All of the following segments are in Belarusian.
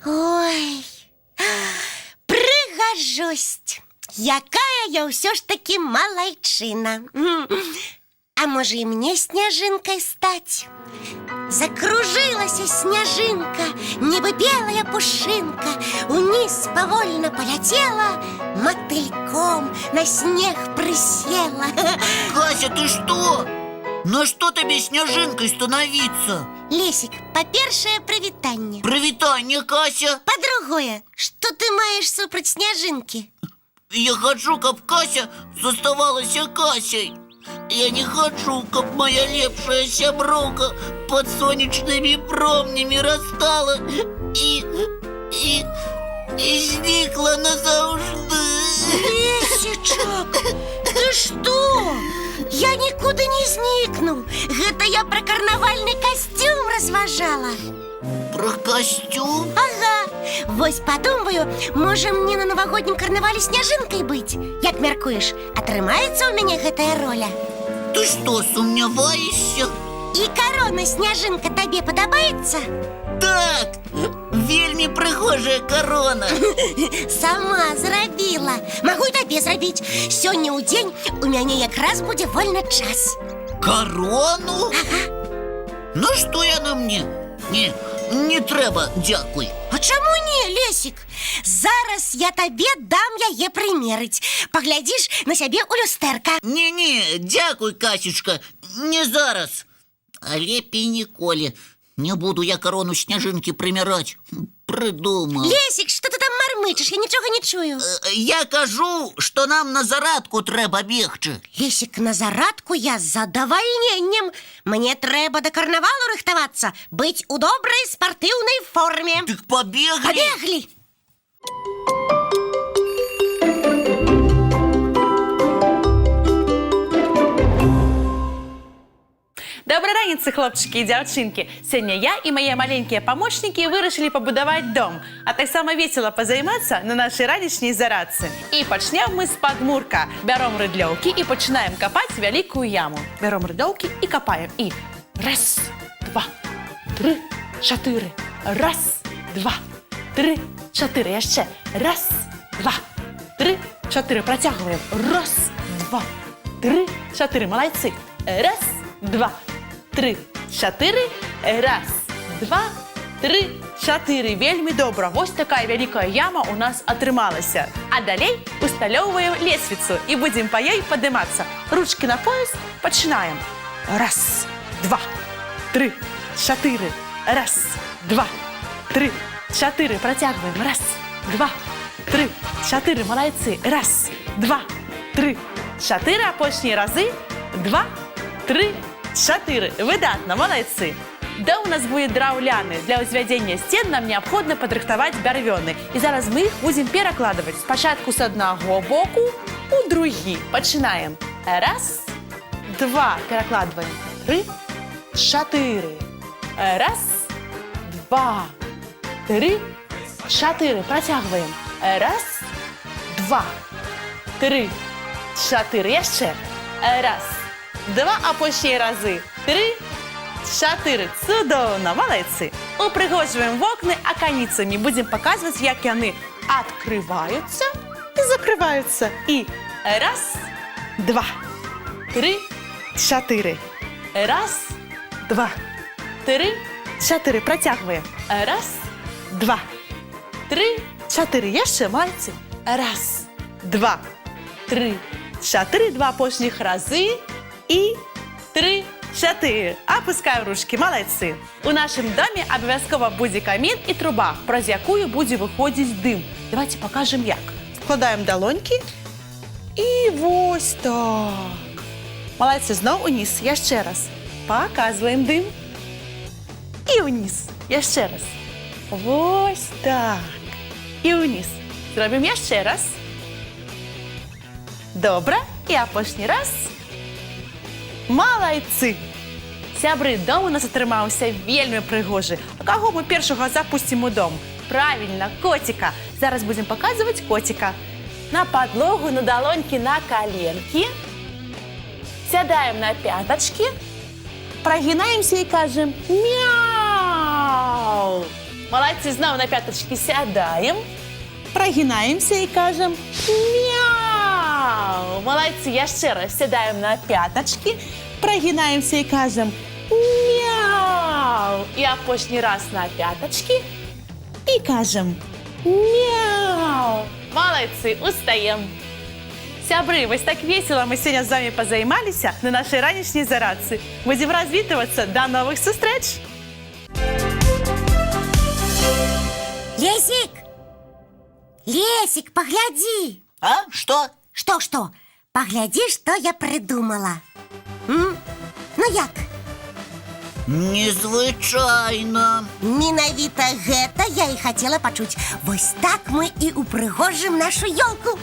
Ой, пригожусь. Якая я все ж таки малайчина. А може і мне снежинкой стать? Закружилась снежинка, небо белая пушинка, вниз повольно полетела, мотыльком на снег присела. Кася, ты что? На что тебе снежинкой становиться? Лесик, по-першае, привітанне. Привітання, Кася. По-другое, что ты маешь супраць снежинки? Я хочу, каб Кася заставалася Касей. Я не хочу, каб моя лепшая сяброўка под солнечными промнями растала и зникла назаўжды. Лесичок, ты что? Я никуда не зникну. Это я про карнавальный костюм разважала. Про костюм? Ага. Вось подумаю, може мне на новогоднем карнавале снежинкой быть? Як мяркуеш, атрымаецца у мяне гэтая роля? Ты что, сумняваешься? И корона снежинка табе падабаецца? Так, вельмі прыгожая корона. Сама зрабіла. Магу і табе зрабіць. Сёння ў дзень у мяне якраз будзе вольны час. Корону? Ага. Ну что яна мне? Не трэба, дзякуй. А чаму не, Лесик? Зараз я табе дам яе прымерыць. Паглядзіш на сябе ў люстэрка. Не, дзякуй, Касечка, не зараз. А лепей ніколі. Не буду я корону снежинки примирать. Придумал. Лесик, что ты там мармычешь? Я ничего не чую. Я кажу, что нам на зарадку трэба бегчы. Лесик, на зарадку я з задавальненнем. Мне трэба до карнавалу рыхтавацца, быць у добрай спартыўнай форме. Так побегли. Побегли. Доброй раніцы, хлопчики и девчонки. Сегодня я и мои маленькие помощники вырашили побудовать дом, а так само весело позайматься на нашей ранешней зарадцы. И почнем мы с подмурка. Берем рыдлёўки и начинаем копать великую яму. Берем рыдлёўки и копаем. И раз, два, три, чатыры. Раз, два, три, чатыры. Еще раз, два, три, чатыры. Протягиваем. Раз, два, три, чатыры. Молодцы. Раз, два, три, чатыры. Раз, два, три, чатыры. Вельмі добра. Вось такая великая яма у нас атрымалася. А далей усталёўваем лесвіцу и будем по ёй подниматься. Ручки на пояс. Починаем. Раз, два, три, чатыры. Раз, два, три, чатыры. Протягиваем. Раз, два, три, чатыры. Молодцы. Раз, два, три, чатыры. Апошнія разы. Два, три, чатыры. Выдатна, молодцы. Дом у нас будет драўляны. Для узвядзення стен нам необходимо падрыхтаваць бярвёны. И зараз мы их будем перакладывать. Спачатку с одного боку у другі. Починаем. Раз, два. Перакладываем. Три, чатыры. Раз, два, три, чатыры. Протягиваем. Раз, два, три, чатыры. Еще. Раз, два. Апошнія разы. Три, чатыры. Цудоўна, молодцы. Упрыгоживаем окна аканіцамі. Будем показывать, як яны открываются и закрываются. И раз, два, три, чатыры. Раз, два, три, чатыры. Протягиваем. Раз, два, три, чатыры. Еще, молодцы. Раз, два, три, чатыры. Два апошніх разы. И три, чатыры. Опускаем ручки. Молодцы. У нашем доме обовязково будет камин и труба, праз якую будет выходить дым. Давайте покажем як. Вкладаем долоньки. И вот так. Молодцы. Знову униз. Еще раз. Показываем дым. И вниз. Еще раз. Вот так. И вниз. Зробим еще раз. Добре. И апошні раз. Молодцы! Сябры, дом у нас атрымаўся вельмі прыгожы. А каго мы першага запустим у дом? Правильно, котика. Зараз будем показывать котика. на подлогу, на долоньки, на коленки. Сядаем на пяточки, прогинаемся и кажем мяу. Молодцы, снова на пяточки сядаем, прогинаемся и кажем мяу. Молодцы, еще раз сядаем на пяточки, прогинаемся и кажем мяу. И опошний раз на пяточки и кажем мяу. Молодцы, устаем. Сябры, вось так весело мы сегодня с вами позаймались на нашей ранешней зарадцы. Будем развитываться. До новых встреч! Лесик! Лесик, погляди! А? Что? Что? Погляди, что я придумала. Ну як? Незвычайно. Менавіта гэта я і хацела пачуць. Вось так мы і упрыгожым нашу ёлку.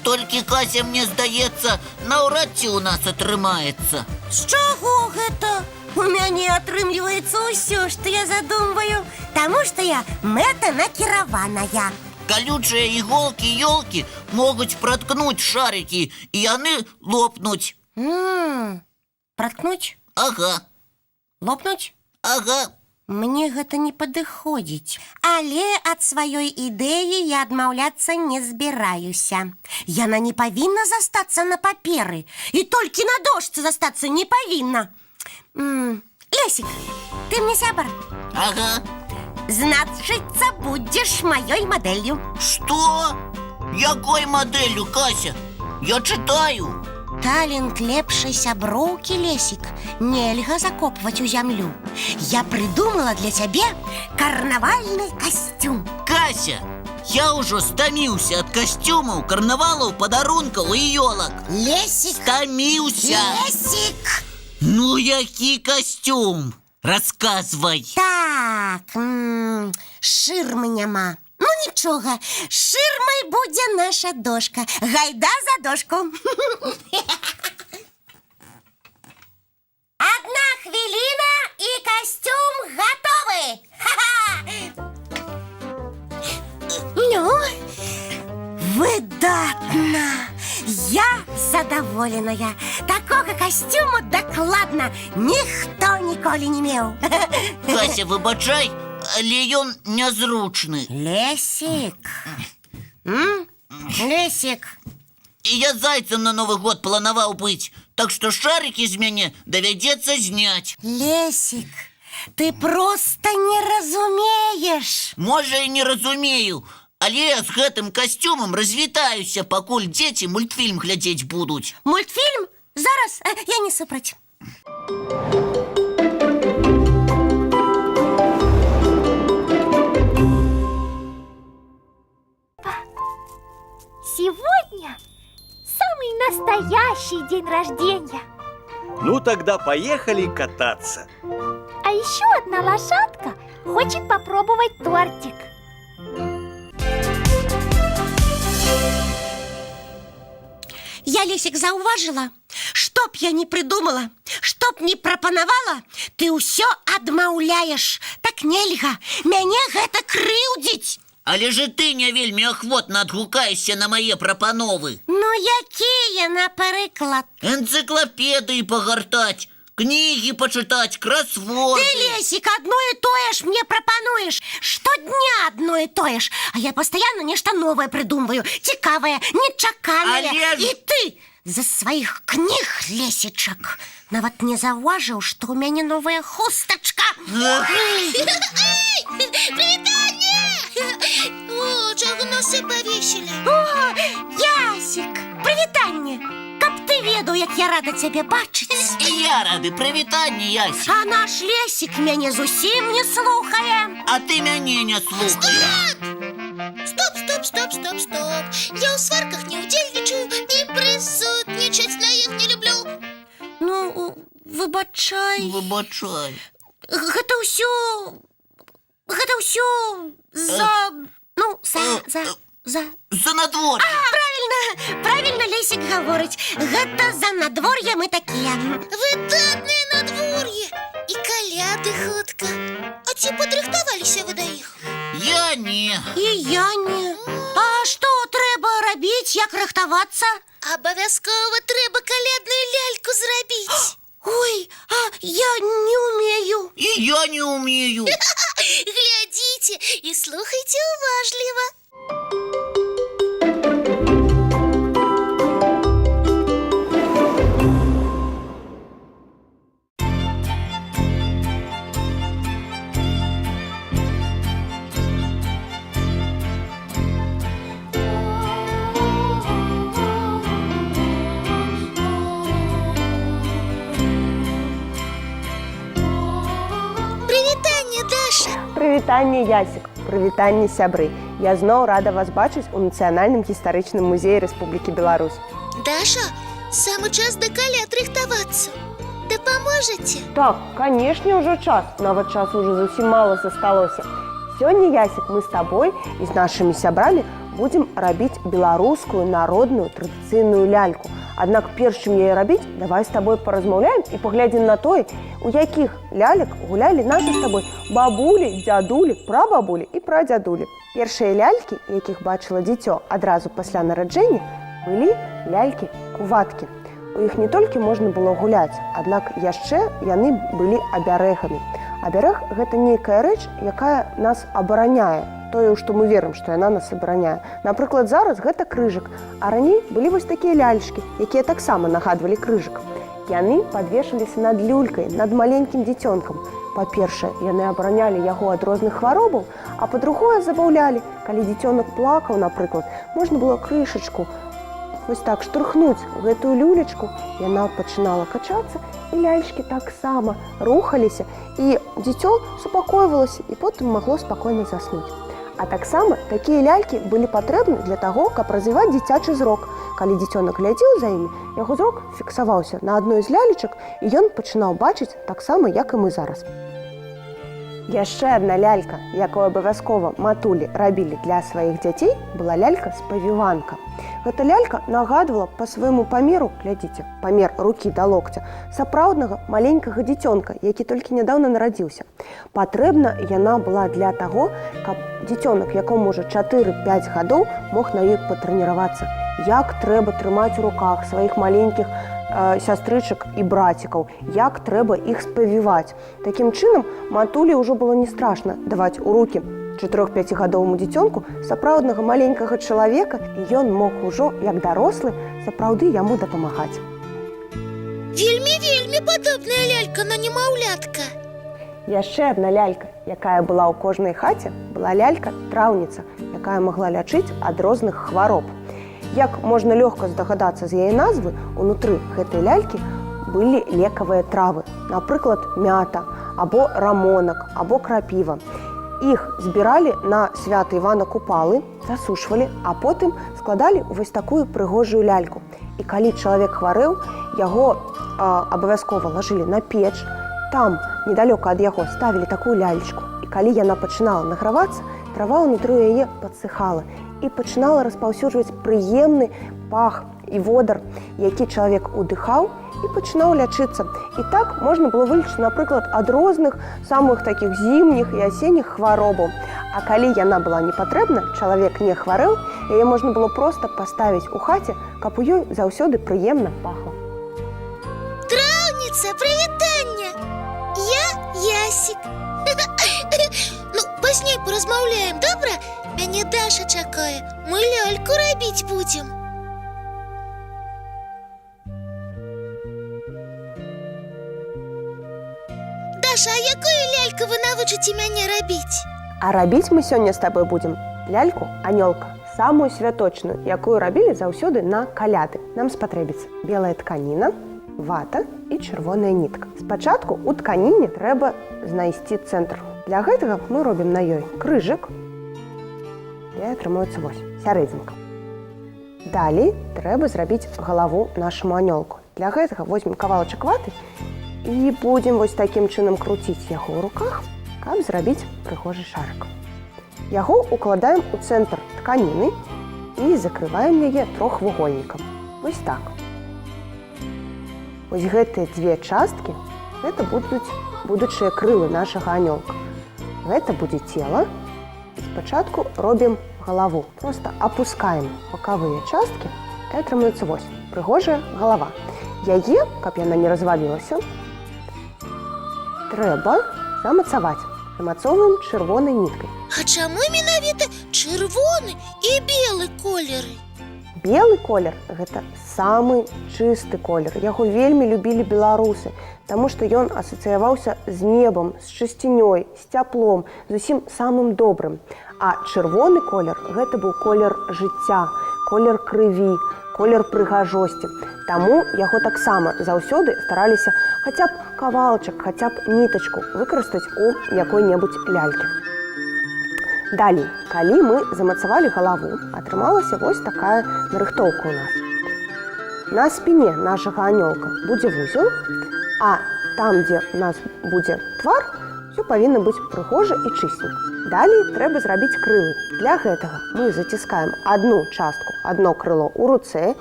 Толькі, Кася, мне здаецца, наўрад ці ў нас атрымаецца. З чаго гэта? У мяне атрымліваецца ўсё, што я задумваю, таму што я мэтанакіраваная. Колючие иголки-елки могут проткнуть шарики, и они лопнуть. Проткнуць? Ага, Лопнуць? ага. Мне гэта не падыходзіць. Але ад сваёй ідэі я адмаўляцца не збіраюся. Яна не павінна застацца на паперы. І толькі на дошцы застацца не павінна. Лесик, ты мне сябар? Ага. Значыцца, будзеш маёй мадэллю. Что? Якой моделью, Кася? Я читаю. Талент лепшай сяброўкі, Лесик, нельга закопваць у зямлю. Я придумала для цябе карнавальны касцюм. Кася, я уже стомился от костюмов, карнавалов, подарунков и елок. Лесик, Стомился. Лесик! Ну, який костюм? Рассказывай. Так, ширми няма. Ну нічога, ширмай будзе наша дошка. Гайда за дошку. Одна хвилина і костюм готовы. Ну, выдатно. Я задоволеная. Такого костюму докладно ніхто ніколи не меў. Кася, выбачай, але ён нязручны. Лесик. Лесик. І я зайцем на Новый год планаваў быць, так што шарики з мяне давядзецца зняць. Лесик, ты просто не разумееш. Можа, і не разумею, але я з гэтым касцюмам развітаюся, пакуль дзеці мультфільм глядзець будуць. Мультфільм? Зараз я не супраць. Сегодня самый настоящий день рождения. Ну тогда поехали кататься. А еще одна лошадка хочет попробовать тортик. Я, Лесик, заўважыла, што б я не придумала, што б не прапанавала, ты ўсё адмаўляеш. Так нельга, мяне гэта крыўдзіць. Але же ты не вельмі ахвотна адгукаешся на мае прапановы. Ну, якія, напрыклад? Энцыклапедыі пагартаць, кнігі пачытаць, красворды. Ты, Лесик, одно и то ж мне пропонуешь. Штодня одно и то ж. А я постоянно нечто новое придумываю. Цікавое, нечаканное. Але ж- И ты за своих книг, Лесичек, нават не заўважыў, что у мяне новая хустачка. О, чего носы повесили? О, Ясик, привітанне. Каб ты ведаў, як я рада цябе бачыць. І я рады, прывітанне, Ясі. А наш Лесик мяне зусім не слухае. А ты мяне не слухаеш. Стоп. Я у сварках не удзельнічаю і присутнічаць на іх не люблю. Ну, выбачай. Выбачай. Гэта ўсё за... Ну, за... За надвор'е. Правильно Лесик гаворыць. Гэта за надвор'е мы такія. Выдатнае надвор'е і каляды хутка. А ці падрыхтаваліся вы да іх? Я не. І я не. А што трэба робіць, як рыхтавацца? Абавязкова трэба калядную ляльку зрабіць. Ой, а я не умею. И я не умею. Глядзіце і слухайце уважліва. Прывітанне, Даша. Прывітанне, Ясік, прывітанне, сябры. Я зноў рада вас бачыць у Нацыянальным гістарычным музеі Рэспублікі Беларусь. Даша, самы час да каляд рыхтавацца. Дапаможаце? Так, канешне, ўжо час. Нават часу ўжо зусім мала засталося. Сёння, Ясік, мы з табой і з нашымі сябрамі будзем рабіць беларускую народную традыцыйную ляльку. Аднак перш чым яе рабіць, давай з табой паразмаўляем і паглядзім на тое, у якіх лялек гулялі нашы з табой бабулі, дзядулі, прабабулі і прадзядулі. Першыя лялькі, якіх бачыла дзіцё адразу пасля нараджэння, былі лялькі-куваткі. У іх не толькі можна было гуляць, аднак яшчэ яны былі абярэгамі. Абярэг – гэта нейкая рэч, якая нас абараняе. Тое, што мы верым, што яна нас абараняе. Напрыклад, зараз гэта крыжык, а раней былі вось такія ляльчыкі, якія таксама нагадвалі крыжык. Яны падвешаліся над люлькай, над маленькім дзіцёнкам. Па-першае, яны абаранялі яго ад розных хваробаў, а па-другое, забаўлялі. Калі дзіцёнак плакаў, напрыклад, можна было крышачку вось так штурхнуць у гэтую люлечку, яна пачынала качацца, і ляльчыкі таксама рухаліся, і дзіцё супакойвалася і потым магло спакойна заснуць. А таксама такія лялькі былі патрэбны для таго, каб развіваць дзіцячы зрок. Калі дзіцёнак глядзеў за імі, яго зрок фіксаваўся на адной з лялечак, і ён пачынаў бачыць таксама, як і мы зараз. Яшчэ адна лялька, якую абавязкова матулі рабілі для сваіх дзяцей, была лялька-спавіванка. Гэта лялька нагадвала па свайму памеру, глядзіце, памер рукі да локця, сапраўднага маленькага дзіцёнка, які толькі нядаўна нарадзіўся. Патрэбна яна была для таго, каб дзіцёнак, якому ўжо 4-5 гадоў, мог на ёй патрэніравацца, як трэба трымаць у руках сваіх маленькіх сястрычак і брацікаў, як трэба іх спавіваць. Такім чынам, матулі ўжо было не страшна даваць у рукі 4-5гадоваму дзіцёнку сапраўднага маленькага чалавека, і ён мог ужо, як дарослы, сапраўды яму дапамагаць. Вельмі падобная лялька на немаўлятка. Яшчэ адна лялька, якая была ў кожнай хаце, была лялька-траўніца, якая магла лячыць ад розных хвароб. Як можна лёгка здагадацца з яе назвы, унутры гэтай лялькі былі лекавыя травы, напрыклад, мята, або рамонак, або крапіва. Іх збіралі на свята Івана Купалы, засушвалі, а потым складалі ў вось такую прыгожую ляльку. І калі чалавек хварэў, яго абавязкова лажылі на печ, там, недалёка ад яго, ставілі такую лялечку. І калі яна пачынала награвацца, трава ўнутры яе падсыхала і пачынала распаўсюджваць прыемны пах і водар, які чалавек удыхаў і пачынаў лячыцца. І так можна было вылечыць, напрыклад, ад розных самых такіх зімніх і асенніх хваробаў. А калі яна была не патрэбна, чалавек не хварэў, яе можна было проста паставіць у хаце, каб у ёй заўсёды прыемна пахла. Траўніца, прывітанне! Я Ясік. Ну, пазней паразмаўляем, добра? Мяне Даша чакае. Мы ляльку рабіць будзем. Даша, а якую ляльку вы навучыце мяне рабіць? А рабіць мы сёння з табой будзем ляльку-анёлка, самую святочную, якую рабілі заўсёды на каляды. Нам спатрэбіцца белая тканіна, вата і чырвоная нітка. Спачатку у тканіне трэба знайсці цэнтр. Для гэтага мы робім на ёй крыжык, і атрымаецца вось сярэдзінка. Далей трэба зрабіць галаву нашаму анёлку. Для гэтага возьмем кавалачак ваты і будзем вось такім чынам круціць яго ў руках, каб зрабіць прыгожы шарык. Яго укладаем у цэнтр тканіны і закрываем яе трохвугольнікам. Вось так. Вось гэтыя дзве часткі, гэта будуць будучыя крылы нашага анёлка. Гэта будзе цела. Спачатку робім галаву просто апускаем бакавыя часткі, і атрымаецца вось прыгожая галава. Яе, каб яна не развалілася, трэба замацаваць. Замацоўваем чырвонай ніткай. А чаму менавіта чырвоны і белы колеры? Белы колер – гэта самы чысты колер. Яго вельмі любілі беларусы, таму што ён асацыяваўся з небам, з чысцінёй, з цяплом, з усім самым добрым. А чырвоны колер – гэта быў колер жыцця, колер крыві, колер прыгажосці. Таму яго таксама заўсёды стараліся хаця б кавалчык, хаця б нітачку выкарыстаць у якой-небудзь лялькі. Далей, калі мы замацавалі галаву, атрымалася вось такая нарыхтоўка ў нас. На спіне нашага анёлка будзе вузел, а там, дзе у нас будзе твар, все павінна быць прыгожа і чыстенька. Далей трэба зрабіць крылы. Для гэтага мы заціскаем адну частку, адно крыло ў руцэ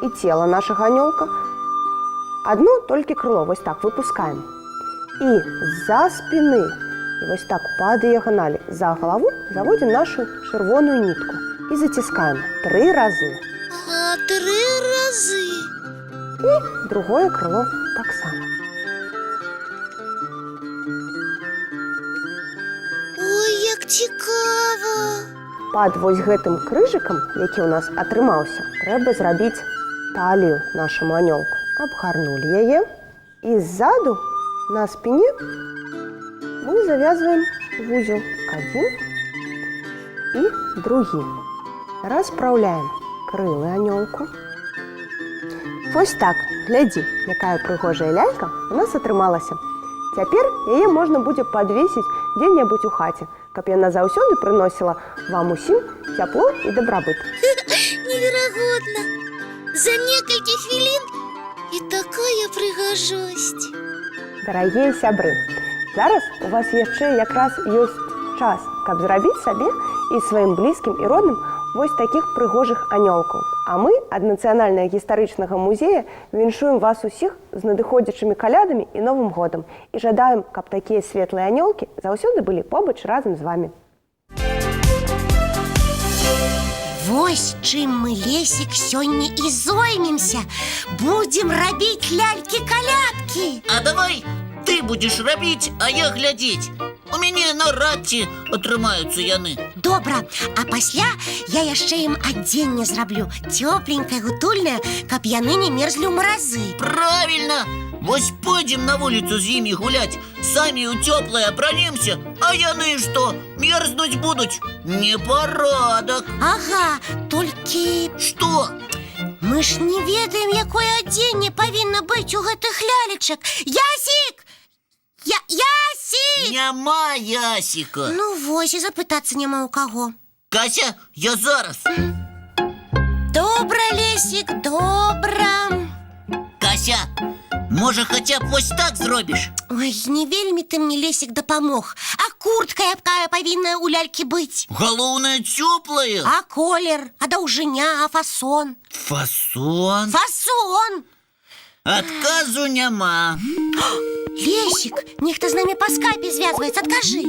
і цела нашага анёлка. Адно толькі крыло вось так выпускаем. І з-за спіны, і вось так па дыяганалі за галаву заводзім нашу чырвоную нітку і заціскаем 3 разы. А 3 разы. І другое крыло таксама. Ой, як цікава. Пад вось гэтым крыжыкам, які ў нас атрымаўся, трэба зрабіць талію нашаму анёлку. Абгарнулі яе і ззаду на спіне мы завязваем вузел адзін і другі. Распраўляем крылы анёлку. Вось так, глядзі, якая прыгожая лялька у нас атрымалася. Цяпер яе можна будзе падвесіць дзе-небудзь у хаце, каб яна заўсёды прыносіла вам усім цяпло і дабрабыт. Неверагодна. За некалькі хвілін і такая прыгажосць. Дарагія сябры, зараз у вас яшчэ якраз ёсць час, каб зрабіць сабе і сваім блізкім і родным вось такіх прыгожых анёлкаў. А мы ад Нацыянальнага гістарычнага музея віншуем вас усіх з надыходзячымі калядамі і Новым годам і жадаем, каб такія светлыя анёлкі заўсёды былі побач разам з вамі. Вось чым мы, Лесік, сёння і зоймемся. Будзем рабіць лялькі-калядкі. А давай ты будзеш рабіць, а я глядзець. У мяне наўрад ці атрымаюцца яны. Добра, а пасля я яшчэ ім адзенне зраблю, цёпленькае, гутульнае, каб яны не мерзлі ў маразы. Правильно! Вось пойдзем на вуліцу з імі гуляць, самі ў цёплае апранемся, а яны што, мерзнуць будуць? Непарадак! Ага, толькі Што? мы ж не ведаем, якое адзенне павінна быць у гэтых лялечак. Ясік! Ясік! Няма Ясіка! Ну вось, і запытацца няма ў каго. Кася, я зараз! Добра, Лесік, добра. Кася, можа, хаця б вось так зробіш? Ой, не вельмі ты мне, Лесік, дапамог. А куртка якая павінна ў лялькі быць? Галоўнае цёплае. А колер, а даўжыня, а фасон? Фасон? Фасон! Адказу няма. Лесик, нехто з нами по скайпе звязывается, откажи.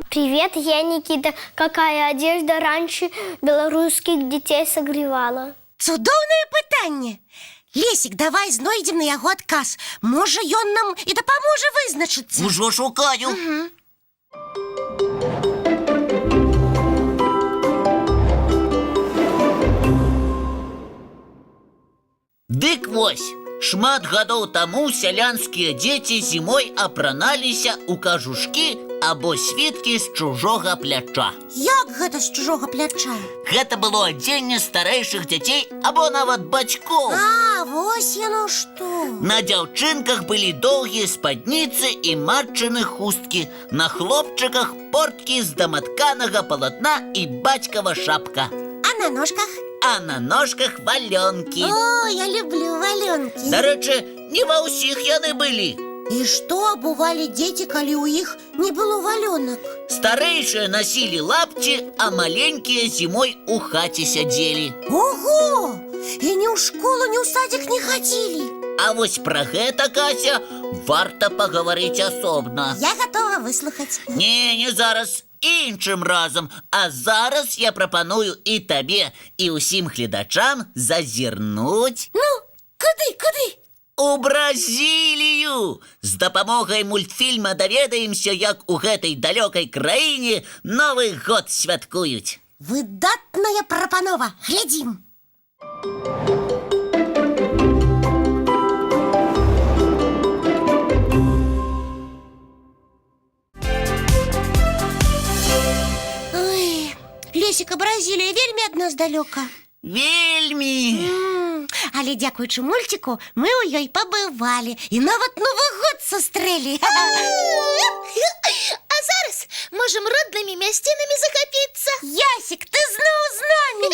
Привет, я Никита. Какая одежда раньше белорусских детей согревала? Цудоўнае пытанне. Лесик, давай знойдзем на яго адказ. Можа, ён нам і дапаможа вызначыцца. Ужо шукаю. Дык вось, шмат гадоў таму сялянскія дзеці зімой апраналіся ў кажушкі або світкі з чужога пляча. Як гэта з чужога пляча? Гэта было адзенне старэйшых дзяцей або нават бацькоў. А, вось яно што. На дзяўчынках былі доўгія спадніцы і матчыны хусткі, на хлопчыках порткі з даматканага палатна і бацькава шапка. А на ножках? А на ножках валёнкі. О, я люблю валёнкі. Дарэчы, не ва ўсіх яны былі. І што абувалі дзеці, калі ў іх не было валёнак? Старэйшыя насілі лапці, а маленькія зімой у хаце сядзелі. Ого! І ні ў школу, ні ў садзік не хадзілі. А вось пра гэта, Кася, варта пагаварыць асобна. Я гатова выслухаць. Не зараз. іншим разом. А зараз я пропоную і тобі, і усім глядачам зазірнуть Ну, куди? у Бразилію. З допомогою мультфільма довідаємося, як у гэтай далёкай країні Новий год святкують. Выдатная прапанова. Глядзім. Ой, Лесіка, Бразілія вельмі ад нас далёка. Вельмі! Але дзякуючы мульціку мы ў ёй пабывалі і нават Новы год сустрэлі. А зараз можем роднымі мясцінамі захапіцца. Ясік, ты зноў з намі.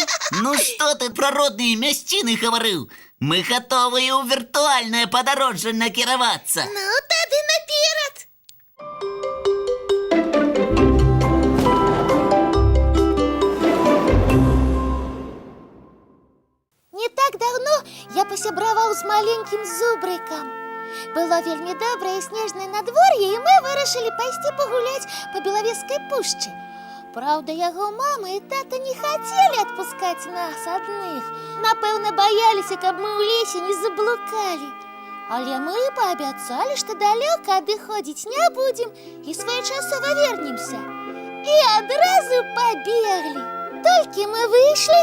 Ну што ты пра родныя мясціны гаварыў? Мы гатовыя ў віртуальнае падарожжа накіравацца. Ну, тады наперад. Не так давно я пасябраваў з маленькім зубрыкам. Было вельмі добрае снежнае надвор'е, і мы вырашылі пайсці пагуляць па Белавежскай пушчы. Праўда, яго мама і тата не хацелі адпускаць нас адных. Напэўна, баяліся, каб мы ў лесе не заблукалі. Але мы паабяцалі, што далёка адыходзіць не будзем і своечасова вернемся. І адразу пабеглі. Толькі мы выйшлі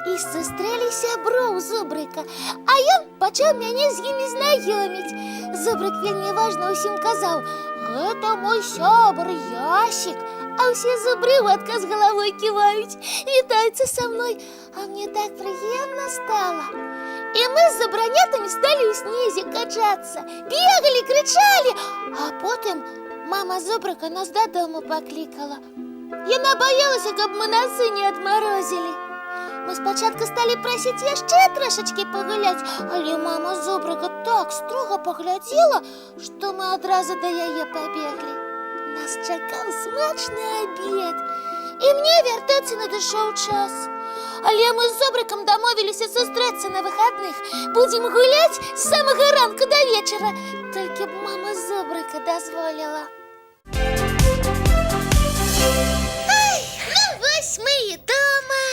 і сустрэлі сяброў зубрыка, а ён пачаў мяне з імі знаёміць. Зубрык вельмі важна ўсім казаў: «Гэта мой сябр Ясік». А ўсе зубры ў адказ галавой ківаюць, вітаюцца са мной. А мне так прыемна стала. І мы з зубранятамі сталі ў снезе качацца, бегалі, крычалі. А потым мама зубрыка нас дадому паклікала. Яна баялася, каб мы носы не адмарозілі. Мы спачатку сталі прасіць яшчэ трошачкі пагуляць, але мама зубрыка так строга паглядзела, што мы адразу да яе пабеглі. Нас чакаў смачны абед, і мне вяртацца надышоў час. Але мы з зубрыкам дамовіліся сустрэцца на выхадных. Будзем гуляць з самага ранку да вечара. Толькі б мама зубрыка дазволіла. Ай, ну вось мы і дома.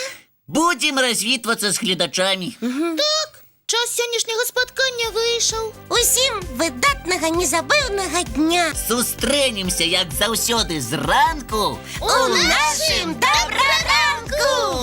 Будзем развітвацца з гледачамі. Так, час сённяшняга спаткання выйшаў. Усім выдатнага незабыўнага дня. Сустрэнемся, як заўсёды, зранку У нашым добраранку!